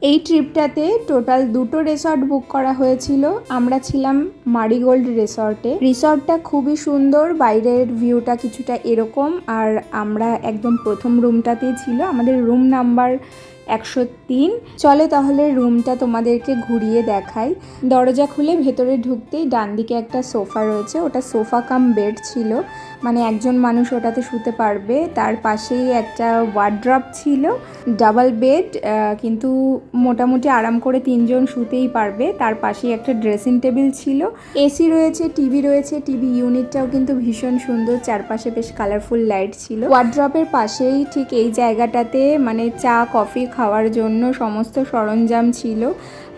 এই ট্রিপটাতে টোটাল দুটো রিসর্ট বুক করা হয়েছিল। আমরা ছিলাম মারিগোল্ড রিসর্টে। রিসর্টটা খুবই সুন্দর, বাইরের ভিউটা কিছুটা এরকম। আর আমরা একদম প্রথম রুমটাতেই ছিল, আমাদের রুম নাম্বার 103। চলে তাহলে রুমটা তোমাদেরকে ঘুরিয়ে দেখাই। দরজা খুলে ভেতরে ঢুকতেই ডান দিকে একটা সোফা রয়েছে, ওটা সোফা কাম বেড ছিল, মানে একজন মানুষ ওটাতে শুতে পারবে। তার পাশেই একটা ওয়ার্ড্রপ ছিল, ডাবল বেড, কিন্তু মোটামুটি আরাম করে 3 জন শুতেই পারবে। তার পাশেই একটা ড্রেসিং টেবিল ছিল, এসি রয়েছে, টিভি রয়েছে। টিভি ইউনিটটাও কিন্তু ভীষণ সুন্দর, চারপাশে বেশ কালারফুল লাইট ছিল। ওয়ার্ড্রপের পাশেই ঠিক এই জায়গাটাতে মানে চা কফি খাওয়ার জন্য সমস্ত সরঞ্জাম ছিল।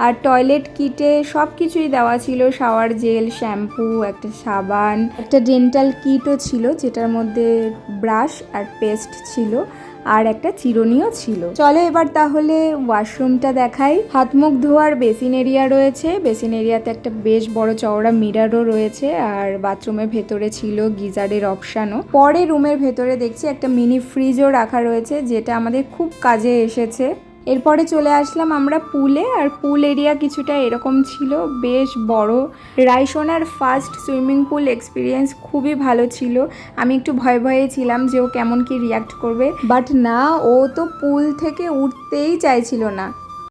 আর টয়লেট কিটে সব কিছুই দেওয়া ছিল, শাওয়ার জেল, শ্যাম্পু, একটা সাবান, একটা ডেন্টাল কিটও ছিল যেটার মধ্যে ব্রাশ আর পেস্ট ছিল, আর একটা চিরুনিও ছিল। চলো এবার তাহলে ওয়াশরুমটা দেখাই। হাত মুখ ধোয়ার বেসিন এরিয়া রয়েছে, বেসিন এরিয়াতে একটা বেশ বড় চওড়া মিরারও রয়েছে। আর বাথরুমের ভেতরে ছিল গিজারের অপশানও। পরে রুমের ভেতরে দেখছি একটা মিনি ফ্রিজও রাখা রয়েছে, যেটা আমাদের খুব কাজে এসেছে। এরপরে চলে আসলাম আমরা পুলে। আর পুল এরিয়া কিছুটা এরকম ছিল, বেশ বড়। রাইসোনার ফার্স্ট সুইমিং পুল এক্সপিরিয়েন্স খুবই ভালো ছিল। আমি একটু ভয়ে ভয়ে ছিলাম যে ও কেমন কি রিয়াক্ট করবে, বাট না, ও তো পুল থেকে উঠতেই চাইছিল না।